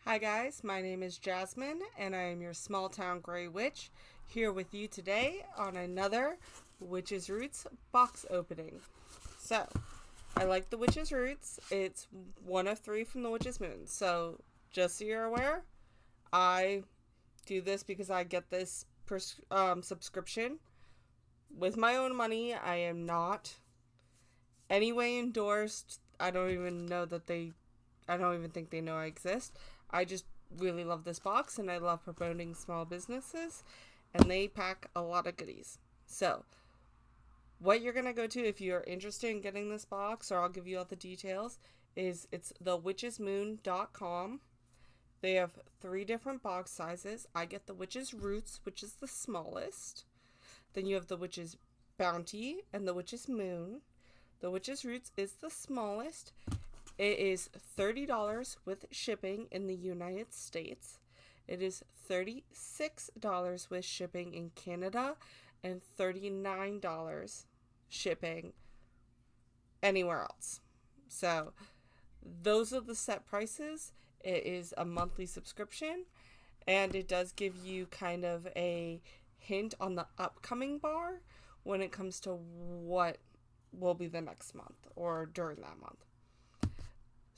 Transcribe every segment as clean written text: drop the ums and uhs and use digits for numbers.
Hi guys, my name is Jasmine and I am your small town gray witch here with you today on another Witch's Roots box opening. So, I like the Witch's Roots. It's one of three from the Witch's Moon. So, just so you're aware, I do this because I get this subscription with my own money. I am not anyway endorsed. I don't even think they know I exist. I just really love this box and I love promoting small businesses, and they pack a lot of goodies. So, what you're going to go to if you're interested in getting this box, or I'll give you all the details, is it's thewitchesmoon.com. They have 3 different box sizes. I get the Witch's Roots, which is the smallest. Then you have the Witch's Bounty and the Witch's Moon. The Witch's Roots is the smallest. It is $30 with shipping in the United States. It is $36 with shipping in Canada and $39 shipping anywhere else. So those are the set prices. It is a monthly subscription, and it does give you kind of a hint on the upcoming bar when it comes to what will be the next month or during that month.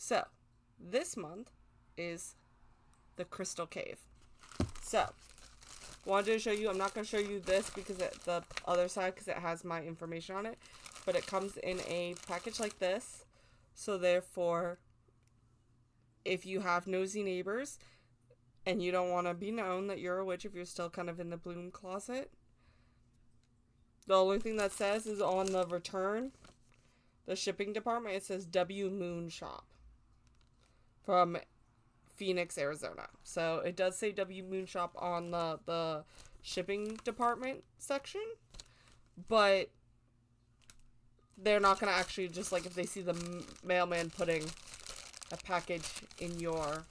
So, this month is the Crystal Cave. So, wanted to show you, I'm not going to show you this because the other side, because it has my information on it, but it comes in a package like this. So therefore, if you have nosy neighbors and you don't want to be known that you're a witch, if you're still kind of in the bloom closet, the only thing that says is on the return, the shipping department, it says W Moon Shop from Phoenix, Arizona. So it does say W Moon Shop on the shipping department section, but they're not going to actually, just like if they see the mailman putting a package in your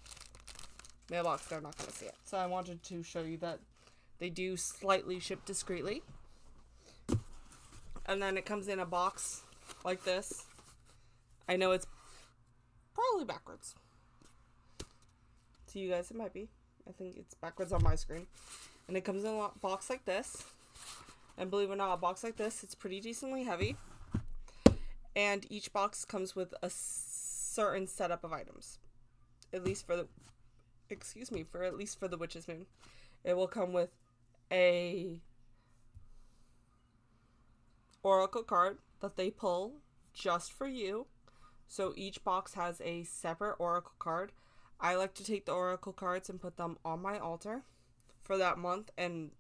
mailbox, they're not going to see it. So I wanted to show you that they do slightly ship discreetly. And then it comes in a box like this. I know it's probably backwards. To you guys, it might be. I think it's backwards on my screen. And it comes in a box like this. And believe it or not, a box like this, it's pretty decently heavy. And each box comes with a certain setup of items. At least for the Witch's Moon. It will come with a oracle card that they pull just for you. So each box has a separate oracle card. I like to take the oracle cards and put them on my altar for that month, and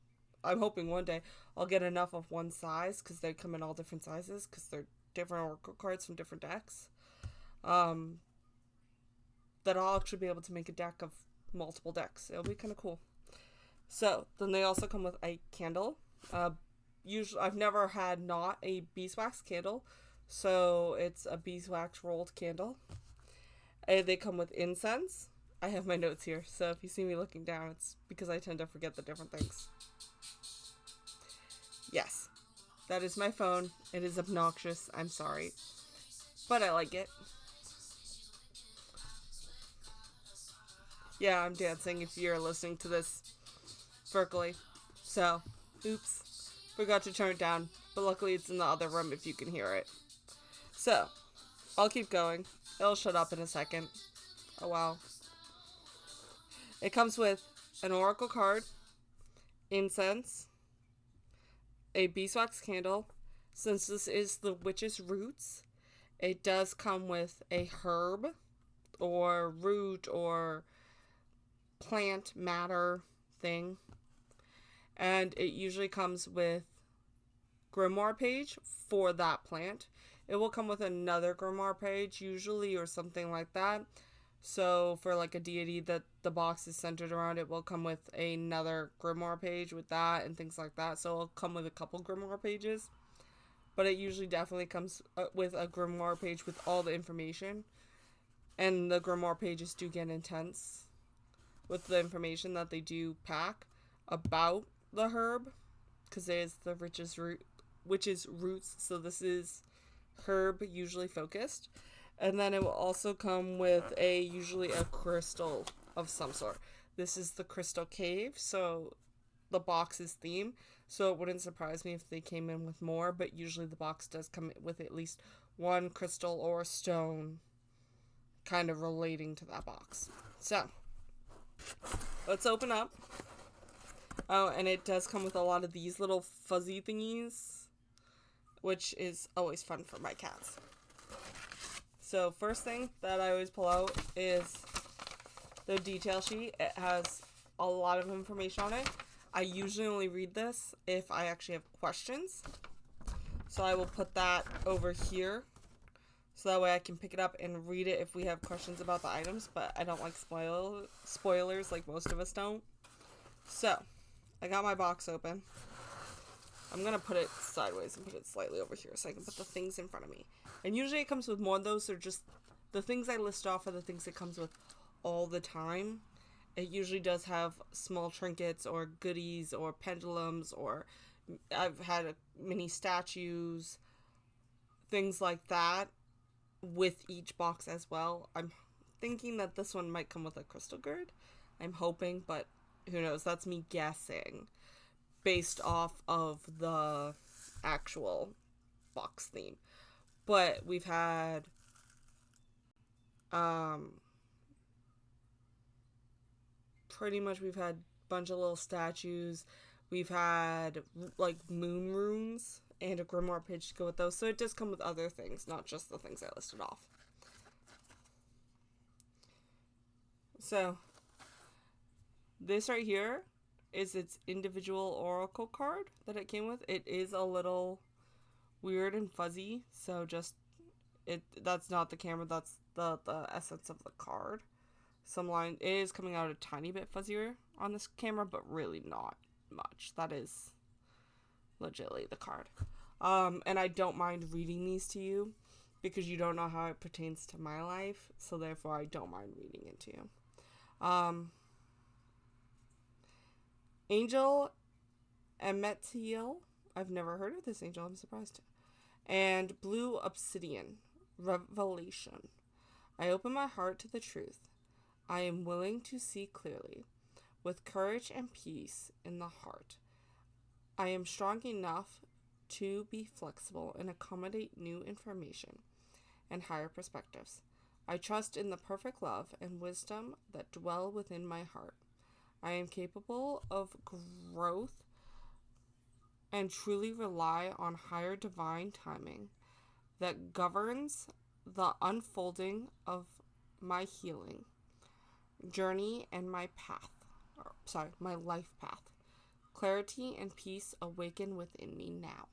I'm hoping one day I'll get enough of one size, because they come in all different sizes because they're different oracle cards from different decks, that I'll actually be able to make a deck of multiple decks. It'll be kind of cool. So then they also come with a candle. Usually I've never had not a beeswax candle, so it's a beeswax rolled candle. They come with incense. I have my notes here, so if you see me looking down, it's because I tend to forget the different things. Yes, that is my phone. It is obnoxious. I'm sorry, but I like it. Yeah, I'm dancing if you're listening to this verbally. So, oops, forgot to turn it down, but luckily it's in the other room if you can hear it. So, I'll keep going. It'll shut up in a second. Oh wow. It comes with an oracle card, incense, a beeswax candle. Since this is the Witch's Roots, it does come with a herb or root or plant matter thing. And it usually comes with grimoire page for that plant. It will come with another grimoire page usually, or something like that. So for like a deity that the box is centered around, it will come with another grimoire page with that and things like that. So it'll come with a couple grimoire pages, but it usually definitely comes with a grimoire page with all the information. And the grimoire pages do get intense with the information that they do pack about the herb, because it is the Witch's Roots, so this is herb usually focused. And then it will also come with usually a crystal of some sort. This is the Crystal Cave, so the box's theme. So it wouldn't surprise me if they came in with more, but usually the box does come with at least one crystal or stone kind of relating to that box. So let's open up. Oh, and it does come with a lot of these little fuzzy thingies, which is always fun for my cats. So first thing that I always pull out is the detail sheet. It has a lot of information on it. I usually only read this if I actually have questions. So I will put that over here. So that way I can pick it up and read it if we have questions about the items. But I don't like spoilers like most of us don't. So I got my box open. I'm going to put it sideways and put it slightly over here so I can put the things in front of me. And usually it comes with more of those. They're just the things I list off are the things it comes with all the time. It usually does have small trinkets or goodies or pendulums, or I've had mini statues, things like that with each box as well. I'm thinking that this one might come with a crystal gourd. I'm hoping, but who knows? That's me guessing based off of the actual box theme. But we've had pretty much we've had a bunch of little statues. We've had like moon runes and a grimoire page to go with those. So it does come with other things, not just the things I listed off. So this right here is its individual oracle card that it came with. It is a little weird and fuzzy, so just that's not the camera, that's the essence of the card. Some line it is coming out a tiny bit fuzzier on this camera, but really not much. That is legitimately the card. And I don't mind reading these to you because you don't know how it pertains to my life, so therefore I don't mind reading it to you. Angel Emetiel. I've never heard of this angel, I'm surprised. And Blue Obsidian. Revelation. I open my heart to the truth. I am willing to see clearly, with courage and peace in the heart. I am strong enough to be flexible and accommodate new information and higher perspectives. I trust in the perfect love and wisdom that dwell within my heart. I am capable of growth and truly rely on higher divine timing that governs the unfolding of my healing journey and my life path. Clarity and peace awaken within me now.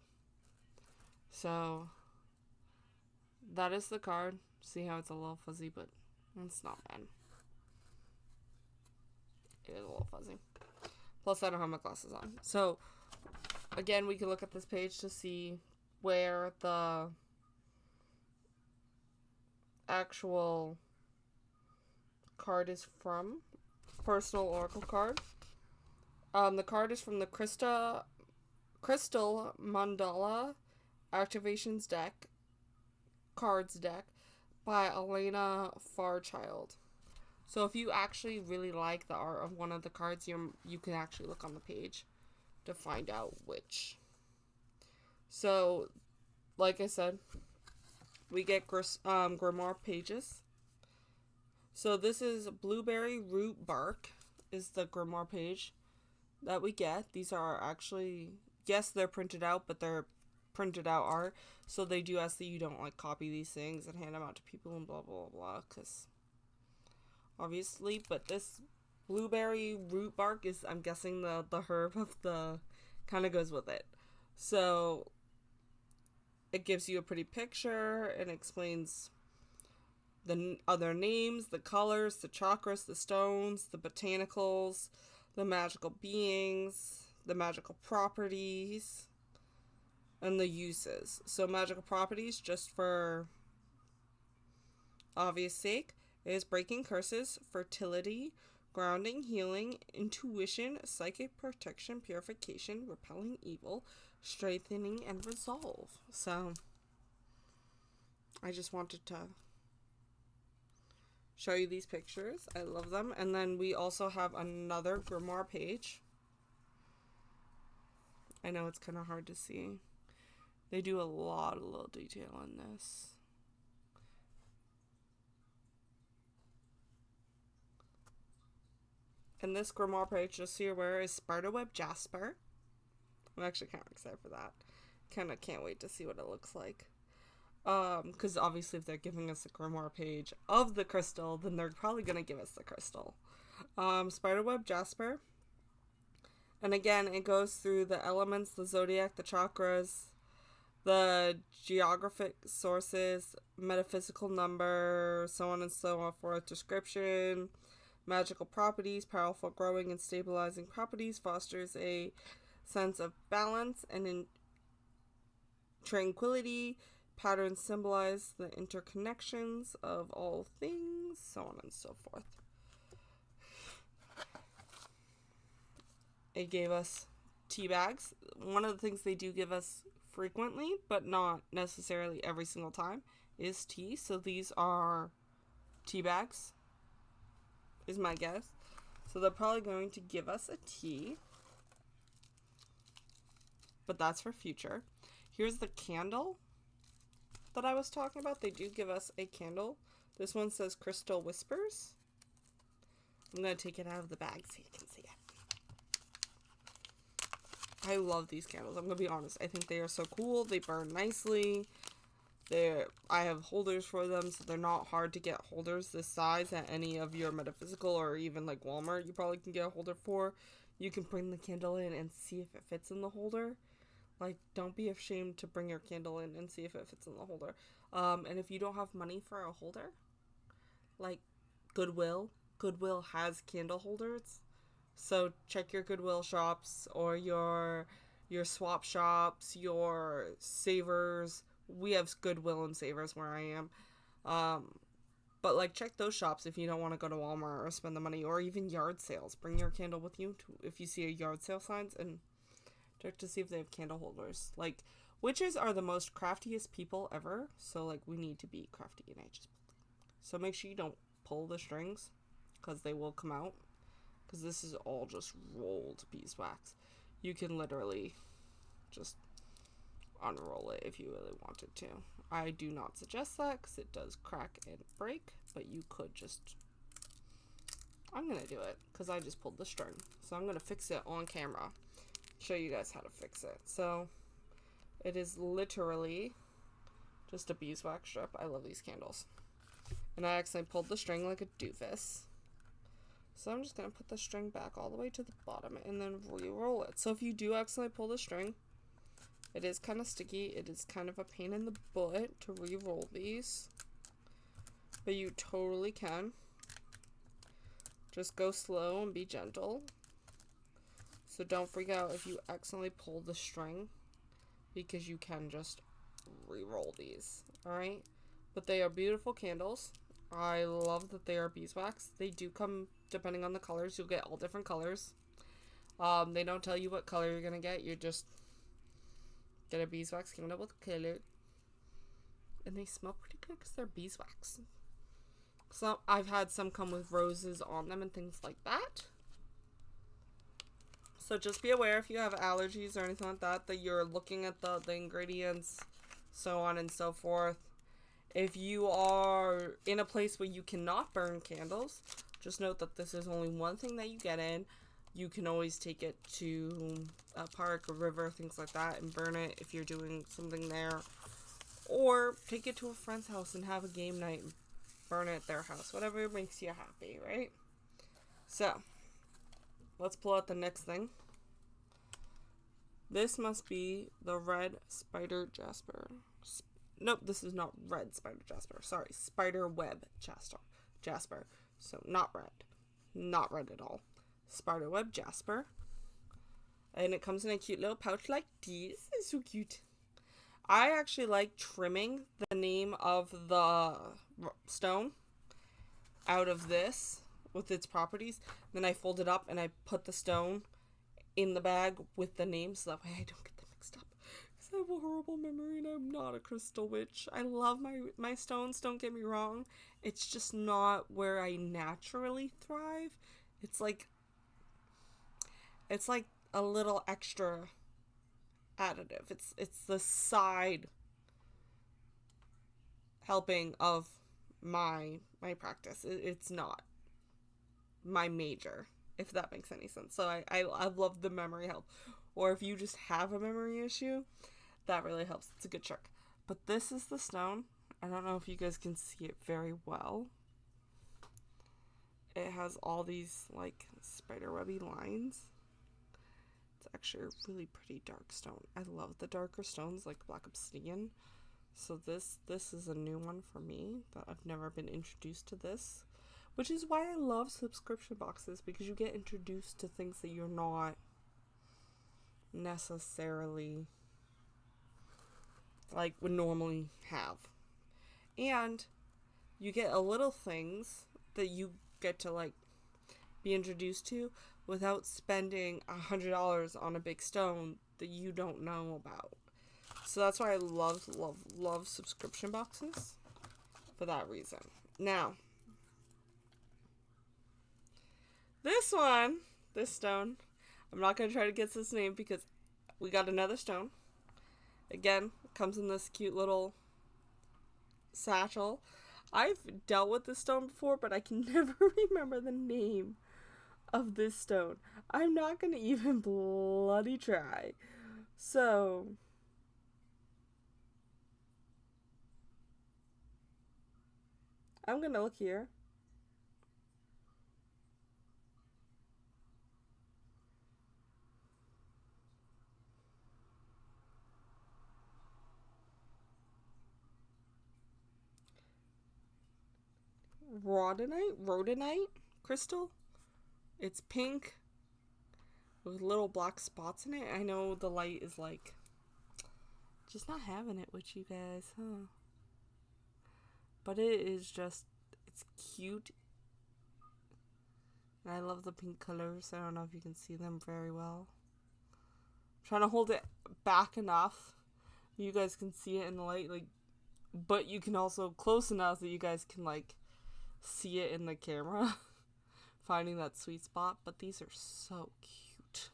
So that is the card. See how it's a little fuzzy, but it's not bad. It is a little fuzzy. Plus, I don't have my glasses on. So, again, we can look at this page to see where the actual card is from. Personal Oracle card. The card is from the Crystal Mandala Activations deck, cards deck, by Elena Fairchild. So if you actually really like the art of one of the cards, you can actually look on the page to find out which. So, like I said, we get grimoire pages. So this is Blueberry Root Bark is the grimoire page that we get. These are actually, yes, they're printed out, but they're printed out art. So they do ask that you don't like copy these things and hand them out to people and blah, blah, blah, because obviously, but this blueberry root bark is, I'm guessing, the herb of the, kind of goes with it. So it gives you a pretty picture and explains the other names, the colors, the chakras, the stones, the botanicals, the magical beings, the magical properties, and the uses. So magical properties, just for obvious sake, is breaking curses, fertility, grounding, healing, intuition, psychic protection, purification, repelling evil, strengthening, and resolve. So I just wanted to show you these pictures. I love them. And then we also have another grimoire page. I know it's kind of hard to see. They do a lot of little detail in this. And this grimoire page, just so you're aware, is Spiderweb Jasper. I'm actually kind of excited for that. Kind of can't wait to see what it looks like. Because obviously if they're giving us a grimoire page of the crystal, then they're probably going to give us the crystal. Spiderweb Jasper. And again, it goes through the elements, the zodiac, the chakras, the geographic sources, metaphysical number, so on and so forth, description, magical properties, powerful growing and stabilizing properties, fosters a sense of balance and in tranquility, patterns symbolize the interconnections of all things, so on and so forth. It gave us tea bags. One of the things they do give us frequently, but not necessarily every single time, is tea. So these are tea bags, is my guess. So they're probably going to give us a tea, but that's for future. Here's the candle that I was talking about. They do give us a candle. This one says Crystal Whispers. I'm going to take it out of the bag so you can see it. I love these candles. I'm going to be honest. I think they are so cool. They burn nicely. I have holders for them, so they're not hard to get holders this size at any of your metaphysical or even like Walmart. You probably can get a holder for. You can bring the candle in and see if it fits in the holder. Like, don't be ashamed to bring your candle in and see if it fits in the holder. And if you don't have money for a holder, like Goodwill has candle holders. So check your Goodwill shops or your swap shops, your Savers. We have Goodwill and Savers where I am. But like check those shops if you don't want to go to Walmart or spend the money, or even yard sales. Bring your candle with you if you see a yard sale signs and check to see if they have candle holders. Like, witches are the most craftiest people ever, so like we need to be crafty, and I just so make sure you don't pull the strings because they will come out. Because this is all just rolled beeswax. You can literally just unroll it if you really wanted to. I do not suggest that because it does crack and break, but you could just... I'm going to do it because I just pulled the string. So I'm going to fix it on camera. Show you guys how to fix it. So it is literally just a beeswax strip. I love these candles. And I accidentally pulled the string like a doofus. So I'm just going to put the string back all the way to the bottom and then re-roll it. So if you do accidentally pull the string, it is kind of sticky. It is kind of a pain in the butt to re-roll these. But you totally can. Just go slow and be gentle. So don't freak out if you accidentally pull the string, because you can just re-roll these. Alright? But they are beautiful candles. I love that they are beeswax. They do come, depending on the colors, you'll get all different colors. They don't tell you what color you're gonna get. You just get a beeswax candle with color. And they smell pretty good because they're beeswax. So I've had some come with roses on them and things like that. So just be aware if you have allergies or anything like that, that you're looking at the ingredients, so on and so forth. If you are in a place where you cannot burn candles, just note that this is only one thing that you get in. You can always take it to a park, a river, things like that, and burn it if you're doing something there. Or take it to a friend's house and have a game night and burn it at their house. Whatever makes you happy, right? So, let's pull out the next thing. This must be the red spider jasper. Nope, this is not red spider jasper. Sorry, spider web jasper. So not red. Not red at all. Spider web jasper. And it comes in a cute little pouch like this. It's so cute. I actually like trimming the name of the stone out of this with its properties. Then I fold it up and I put the stone in the bag with the name so that way I don't get them mixed up. I have a horrible memory and I'm not a crystal witch. I love my stones, don't get me wrong. It's just not where I naturally thrive. It's like a little extra additive. It's the side helping of my practice. It's not my major, if that makes any sense. So I love the memory help. Or if you just have a memory issue, that really helps. It's a good trick. But this is the stone. I don't know if you guys can see it very well. It has all these like spiderwebby lines. It's actually a really pretty dark stone. I love the darker stones like black obsidian. So this is a new one for me that I've never been introduced to this. Which is why I love subscription boxes, because you get introduced to things that you're not necessarily like would normally have. And you get a little things that you get to like be introduced to without spending $100 on a big stone that you don't know about. So that's why I love subscription boxes for that reason. Now, this stone, I'm not going to try to guess this name because we got another stone. Again, it comes in this cute little satchel. I've dealt with this stone before, but I can never remember the name of this stone. I'm not going to even bloody try. So, I'm going to look here. Rhodonite crystal. It's pink with little black spots in it. I know the light is like just not having it with you guys, huh? But it is just, it's cute. And I love the pink colors. I don't know if you can see them very well. I'm trying to hold it back enough you guys can see it in the light, like, but you can also close enough that you guys can like see it in the camera. Finding that sweet spot. But these are so cute,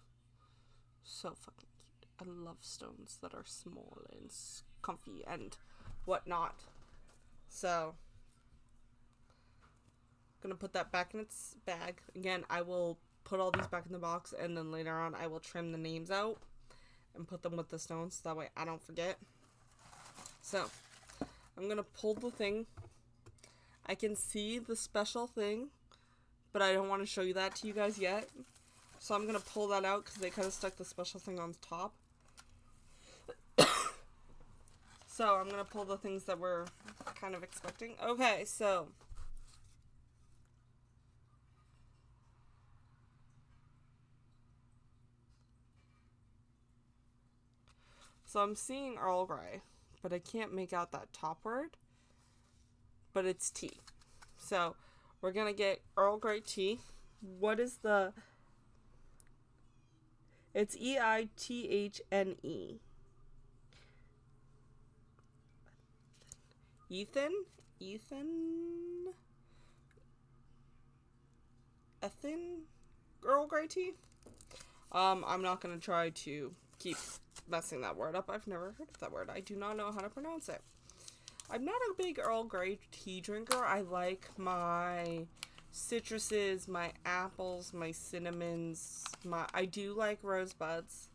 so fucking cute. I love stones that are small and comfy and whatnot. So I'm gonna put that back in its bag. Again, I will put all these back in the box, and then later on I will trim the names out and put them with the stones so that way I don't forget. So I'm gonna pull the thing. I can see the special thing, but I don't want to show you that to you guys yet. So I'm going to pull that out because they kind of stuck the special thing on top. So I'm going to pull the things that we're kind of expecting. Okay, so I'm seeing Earl Grey, but I can't make out that top word. But it's tea. So we're going to get Earl Grey tea. What is the... It's EITHNE. Ethan Earl Grey tea? I'm not going to try to keep messing that word up. I've never heard of that word. I do not know how to pronounce it. I'm not a big Earl Grey tea drinker. I like my citruses, my apples, my cinnamons. I do like rosebuds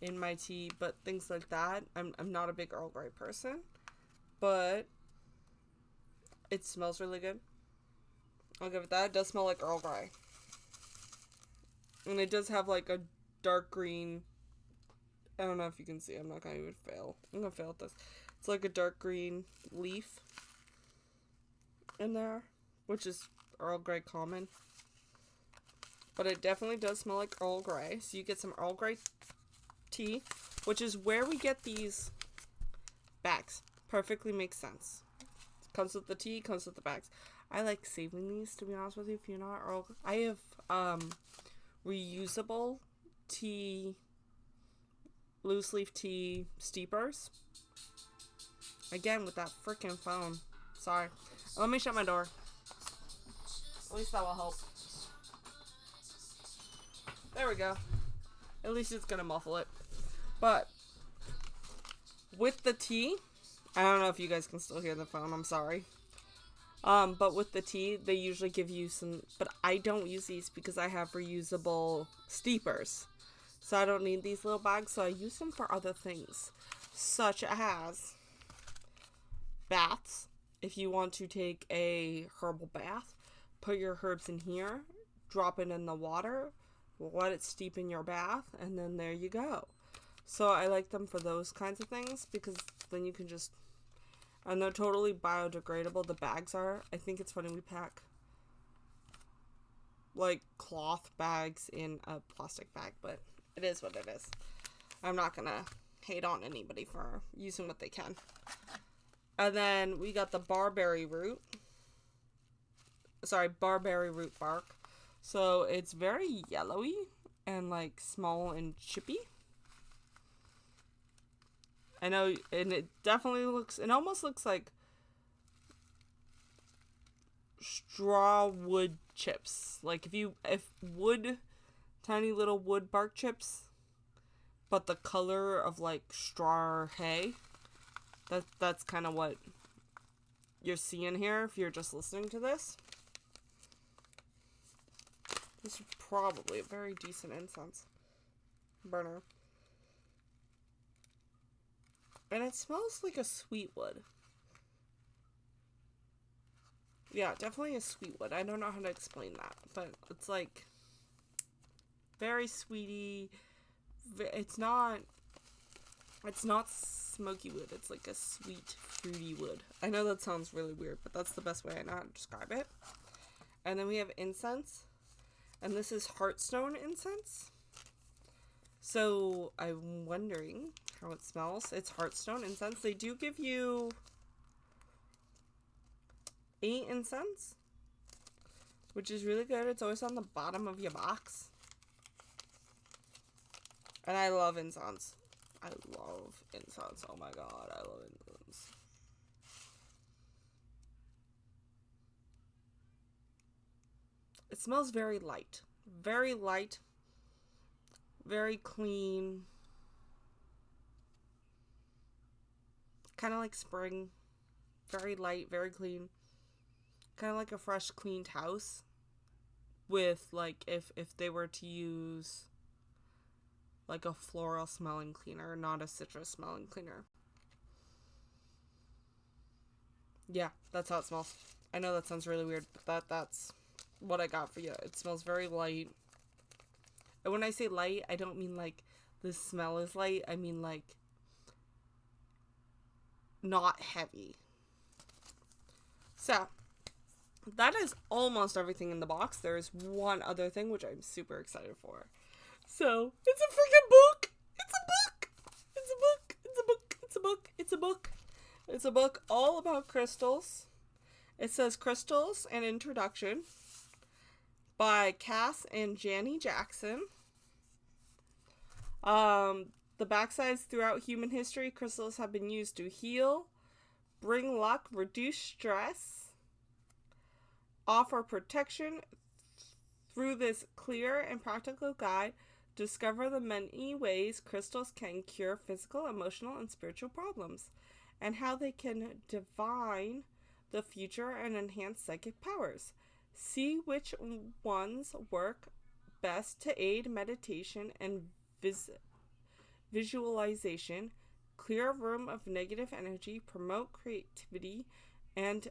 in my tea, but things like that. I'm not a big Earl Grey person, but it smells really good. I'll give it that. It does smell like Earl Grey. And it does have like a dark green. I don't know if you can see. I'm not going to even fail. I'm going to fail at this. It's like a dark green leaf in there, which is Earl Grey common. But it definitely does smell like Earl Grey. So you get some Earl Grey tea, which is where we get these bags. Perfectly makes sense. Comes with the tea, comes with the bags. I like saving these, to be honest with you, if you're not Earl Grey. I have reusable tea loose leaf tea steepers. Again, with that freaking phone. Sorry. Let me shut my door. At least that will help. There we go. At least it's gonna muffle it. But with the tea, I don't know if you guys can still hear the phone. I'm sorry. But with the tea, they usually give you some, but I don't use these because I have reusable steepers. So I don't need these little bags, so I use them for other things, such as baths. If you want to take a herbal bath, put your herbs in here, drop it in the water, let it steep in your bath, and then there you go. So I like them for those kinds of things because then you can just, and they're totally biodegradable. The bags are. I think it's funny we pack like cloth bags in a plastic bag, but it is what it is. I'm not gonna hate on anybody for using what they can. And then we got the barberry root. Sorry, barberry root bark. So it's very yellowy and like small and chippy. I know, and it definitely looks, it almost looks like straw wood chips. Like if wood, tiny little wood bark chips, but the color of like straw or hay. That's kind of what you're seeing here if you're just listening to this. This is probably a very decent incense burner. And it smells like a sweet wood. Yeah, definitely a sweet wood. I don't know how to explain that, but it's like very sweety. It's not smoky wood. It's like a sweet, fruity wood. I know that sounds really weird, but that's the best way I know how to describe it. And then we have incense. And this is Heartstone incense. So I'm wondering how it smells. It's Heartstone incense. They do give you 8 incense, which is really good. It's always on the bottom of your box. And I love incense. I love incense. Oh my god, I love incense. It smells very light. Very light. Very clean. Kind of like spring. Very light, very clean. Kind of like a fresh, cleaned house. With, like, if they were to use like a floral smelling cleaner, not a citrus smelling cleaner. Yeah, that's how it smells. I know that sounds really weird, but that's what I got for you. It smells very light. And when I say light, I don't mean like the smell is light. I mean like not heavy. So, that is almost everything in the box. There is one other thing which I'm super excited for. So, it's a freaking book! It's a book! It's a book! It's a book! It's a book! It's a book! It's a book all about crystals. It says Crystals: An Introduction by Cass and Janie Jackson. The backsides throughout human history, crystals have been used to heal, bring luck, reduce stress, offer protection. Through this clear and practical guide, discover the many ways crystals can cure physical, emotional, and spiritual problems, and how they can divine the future and enhance psychic powers. See which ones work best to aid meditation and visualization, clear a room of negative energy, promote creativity, and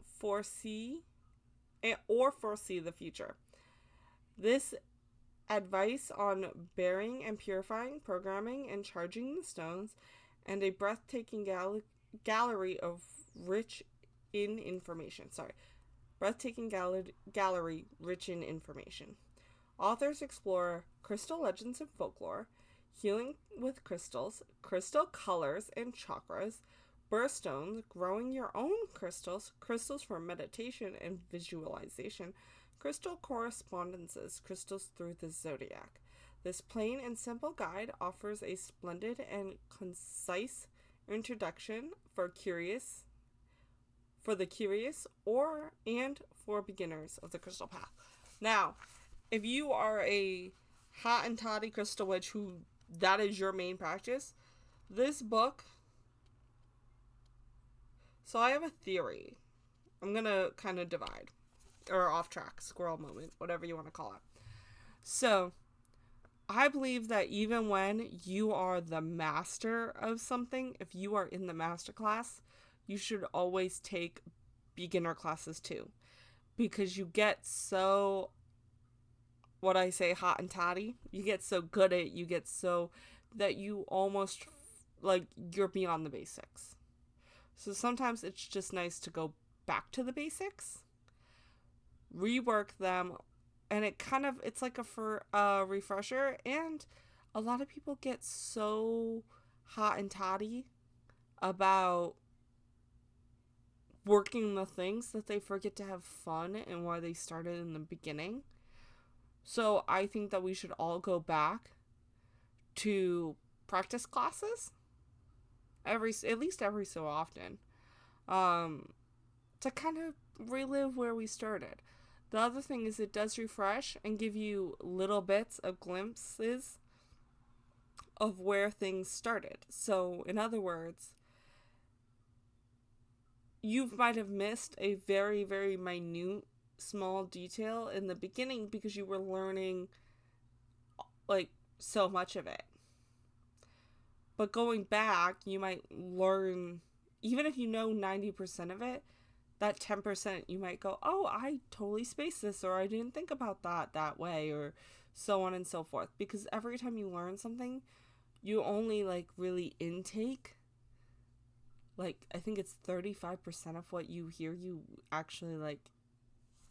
foresee the future. This advice on bearing and purifying, programming, and charging the stones, and a breathtaking gallery of rich in information. Breathtaking gallery rich in information. Authors explore crystal legends and folklore, healing with crystals, crystal colors and chakras, birthstones, growing your own crystals, crystals for meditation and visualization, crystal correspondences, crystals through the zodiac. This plain and simple guide offers a splendid and concise introduction for the curious and for beginners of the crystal path. Now, if you are a hot and toddy crystal witch who that is your main practice, this book. So I have a theory. I'm gonna kind of divide or off track, squirrel moment, whatever you want to call it. So I believe that even when you are the master of something, if you are in the master class, you should always take beginner classes too. Because you get so, what I say, hot and toddy. You get so good at it, you get so that you almost, like, you're beyond the basics. So sometimes it's just nice to go back to the basics, rework them, and it's like a refresher. And a lot of people get so hot and toddy about working the things that they forget to have fun and why they started in the beginning. So I think that we should all go back to practice classes at least every so often, to kind of relive where we started. The other thing is it does refresh and give you little bits of glimpses of where things started. So, in other words, you might have missed a very, very minute, small detail in the beginning because you were learning, like, so much of it. But going back, you might learn, even if you know 90% of it, that 10% you might go, oh, I totally spaced this, or I didn't think about that way, or so on and so forth. Because every time you learn something, you only, like, really intake, like, I think it's 35% of what you hear you actually, like,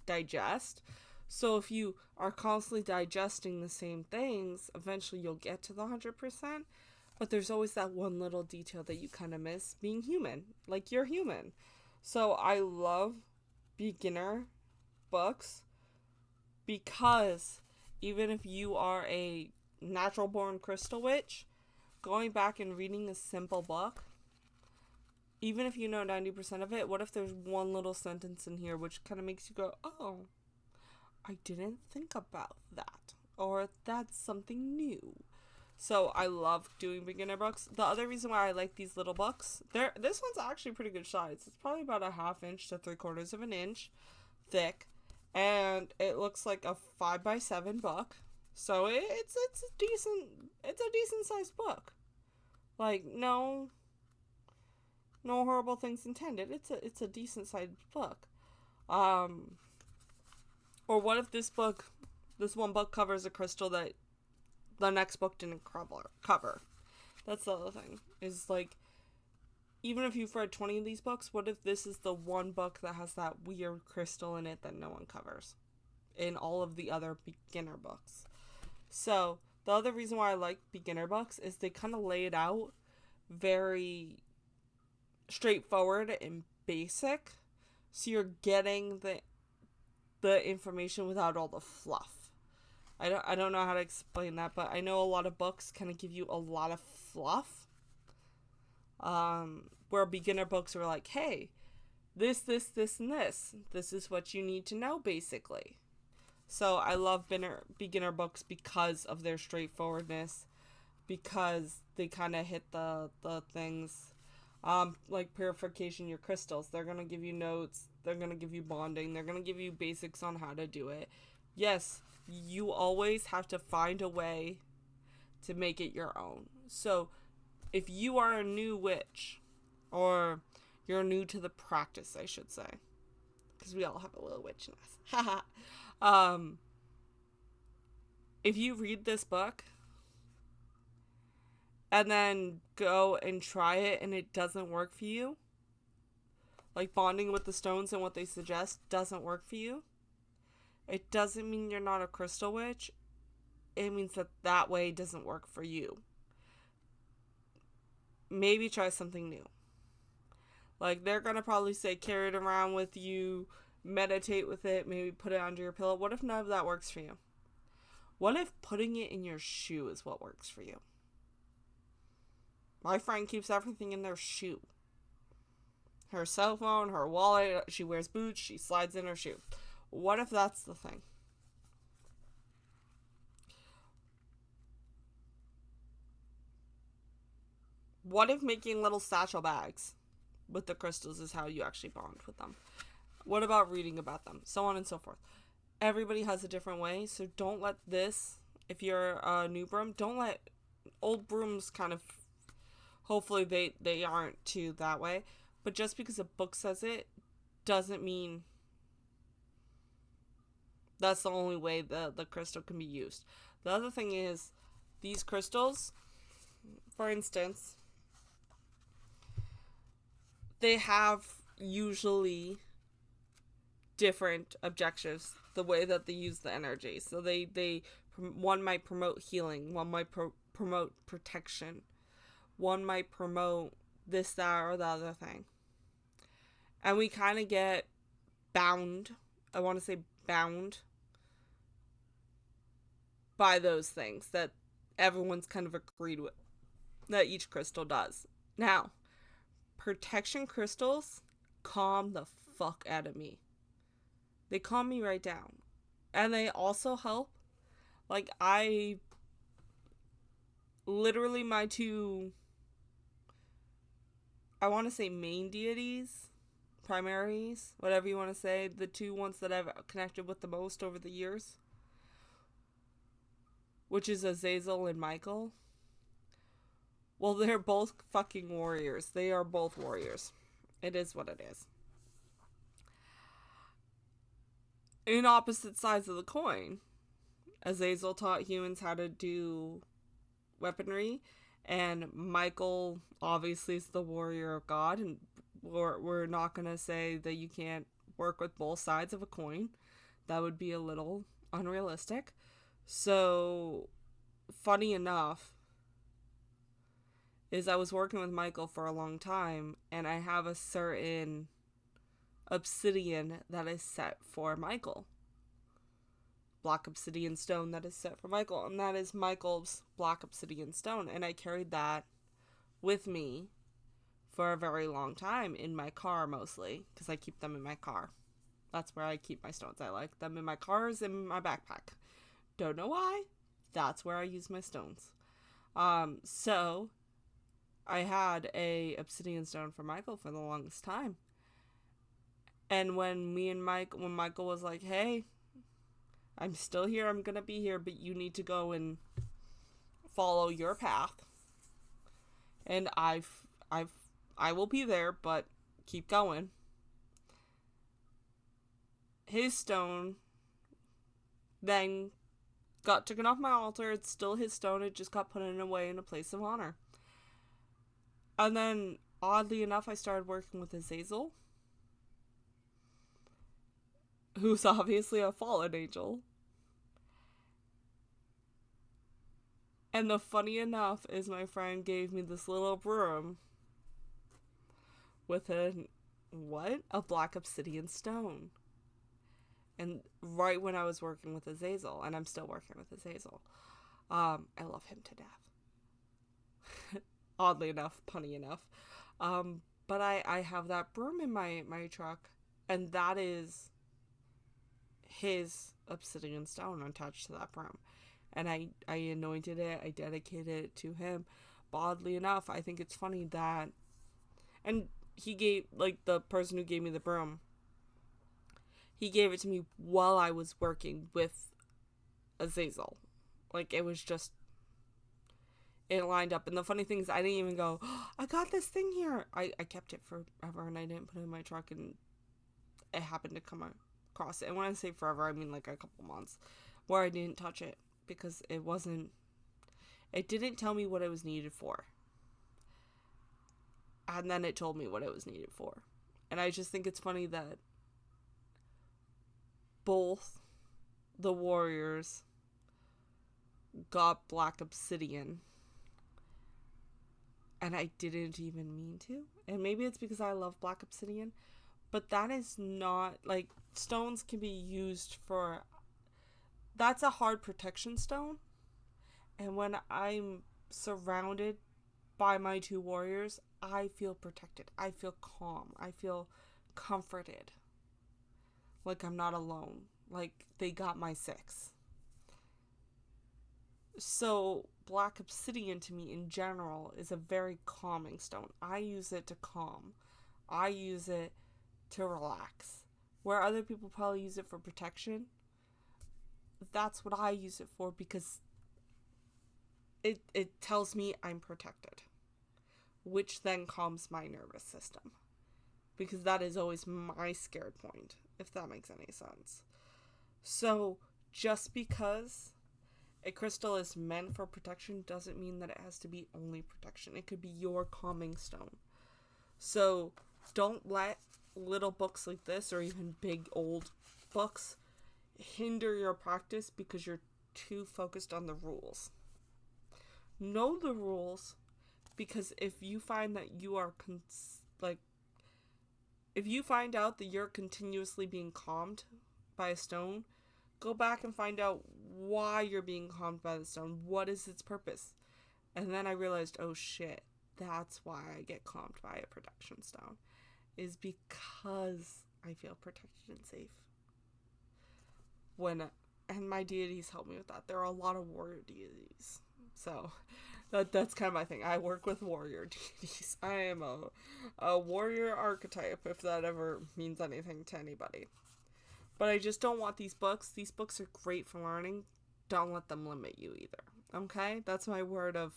digest. So if you are constantly digesting the same things, eventually you'll get to the 100%. But there's always that one little detail that you kind of miss, being human. Like, you're human. So I love beginner books because even if you are a natural born crystal witch, going back and reading a simple book, even if you know 90% of it, what if there's one little sentence in here which kind of makes you go, oh, I didn't think about that. Or that's something new. So I love doing beginner books. The other reason why I like these little books, this one's actually pretty good size. It's probably about a 1/2 inch to 3/4 of an inch thick, and it looks like a 5x7 book. So it's a decent sized book. Like, no horrible things intended. It's a decent sized book. Or what if this one book covers a crystal that the next book didn't cover? That's the other thing. Is, like, even if you've read 20 of these books, what if this is the one book that has that weird crystal in it that no one covers in all of the other beginner books? So, the other reason why I like beginner books is they kind of lay it out very straightforward and basic. So you're getting the information without all the fluff. I don't know how to explain that, but I know a lot of books kind of give you a lot of fluff. Where beginner books are like, hey, this, and this. This is what you need to know, basically. So I love beginner books because of their straightforwardness, because they kind of hit the things, like purification your crystals. They're going to give you notes. They're going to give you bonding. They're going to give you basics on how to do it. Yes, you always have to find a way to make it your own. So if you are a new witch, or you're new to the practice, I should say, because we all have a little witch in us. If you read this book and then go and try it and it doesn't work for you, like bonding with the stones and what they suggest doesn't work for you, it doesn't mean you're not a crystal witch. It means that way doesn't work for you. Maybe try something new. Like, they're going to probably say carry it around with you, meditate with it, maybe put it under your pillow. What if none of that works for you? What if putting it in your shoe is what works for you? My friend keeps everything in their shoe. Her cell phone, her wallet, she wears boots, she slides in her shoe. What if that's the thing? What if making little satchel bags with the crystals is how you actually bond with them? What about reading about them? So on and so forth. Everybody has a different way, so don't let this, if you're a new broom, don't let old brooms kind of, hopefully they aren't too that way, but just because a book says it doesn't mean that's the only way the crystal can be used. The other thing is, these crystals, for instance, they have usually different objectives, the way that they use the energy. So one might promote healing, one might promote protection, one might promote this, that, or the other thing. And we kind of get bound, I want to say bound, by those things that everyone's kind of agreed with, that each crystal does. Now, protection crystals calm the fuck out of me. They calm me right down. And they also help. Like, literally my two, I want to say main deities, primaries, whatever you want to say, the two ones that I've connected with the most over the years, which is Azazel and Michael. Well, they're both fucking warriors. They are both warriors. It is what it is. In opposite sides of the coin, Azazel taught humans how to do weaponry, and Michael obviously is the warrior of God, and we're not going to say that you can't work with both sides of a coin. That would be a little unrealistic. So, funny enough, is I was working with Michael for a long time, and I have a certain obsidian that is set for Michael. Black obsidian stone that is set for Michael, and that is Michael's black obsidian stone, and I carried that with me for a very long time in my car, mostly because I keep them in my car. That's where I keep my stones. I like them in my cars and in my backpack. Don't know why. That's where I use my stones. So I had a obsidian stone for Michael for the longest time. And when Michael was like, "Hey, I'm still here, I'm gonna be here, but you need to go and follow your path. And I will be there, but keep going." His stone then got taken off my altar. It's still his stone. It just got put away in a place of honor. And then, oddly enough, I started working with Azazel, who's obviously a fallen angel. And the funny enough is my friend gave me this little broom with a black obsidian stone. And right when I was working with Azazel, and I'm still working with Azazel, I love him to death. Oddly enough, punny enough. But I have that broom in my truck, and that is his obsidian stone attached to that broom. And I anointed it, I dedicated it to him. But oddly enough, I think it's funny that, and he gave, like, the person who gave me the broom, he gave it to me while I was working with Azazel. Like, it was just, it lined up. And the funny thing is, I didn't even go, "Oh, I got this thing here." I kept it forever, and I didn't put it in my truck, and it happened to come across it. And when I say forever, I mean like a couple months, where I didn't touch it, because it didn't tell me what it was needed for. And then it told me what it was needed for. And I just think it's funny that both the warriors got black obsidian, and I didn't even mean to. And maybe it's because I love black obsidian, but that is not, like, stones can be used for That's a hard protection stone. And when I'm surrounded by my two warriors, I feel protected. I feel calm. I feel comforted. Like I'm not alone. Like they got my six. So, black obsidian to me in general is a very calming stone. I use it to calm. I use it to relax. Where other people probably use it for protection, that's what I use it for because it tells me I'm protected, which then calms my nervous system. Because that is always my scared point, if that makes any sense. So, just because a crystal is meant for protection doesn't mean that it has to be only protection. It could be your calming stone. So don't let little books like this or even big old books hinder your practice because you're too focused on the rules. Know the rules because if you find that you are if you find out that you're continuously being calmed by a stone, go back and find out why you're being calmed by the stone. What is its purpose? And then I realized, oh shit, that's why I get calmed by a protection stone. Is because I feel protected and safe. And my deities help me with that. There are a lot of warrior deities. So that's kind of my thing. I work with warrior deities. I am a warrior archetype, if that ever means anything to anybody. But I just don't want these books. These books are great for learning. Don't let them limit you either. Okay? That's my word of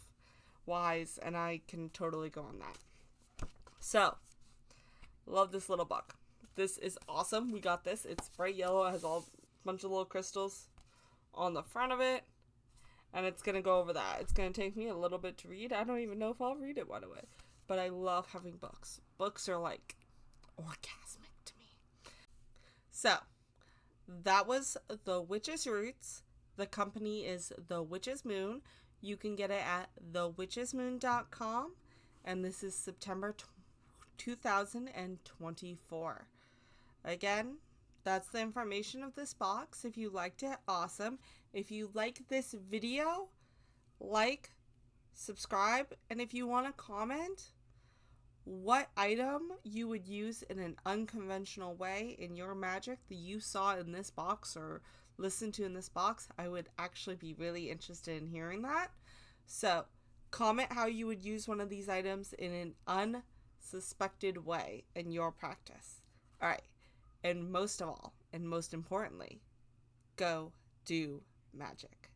wise, and I can totally go on that. So, love this little book. This is awesome. We got this. It's bright yellow. It has a bunch of little crystals on the front of it. And it's going to go over that. It's going to take me a little bit to read. I don't even know if I'll read it right away. But I love having books. Books are like orgasmic to me. So, that was The Witch's Roots. The company is The Witch's Moon. You can get it at thewitchesmoon.com. And this is September 2024. Again, that's the information of this box. If you liked it, awesome. If you like this video, like, subscribe, and if you want to comment what item you would use in an unconventional way in your magic that you saw in this box or listened to in this box, I would actually be really interested in hearing that. So, comment how you would use one of these items in an unsuspected way in your practice. All right. And most of all, and most importantly, go do magic.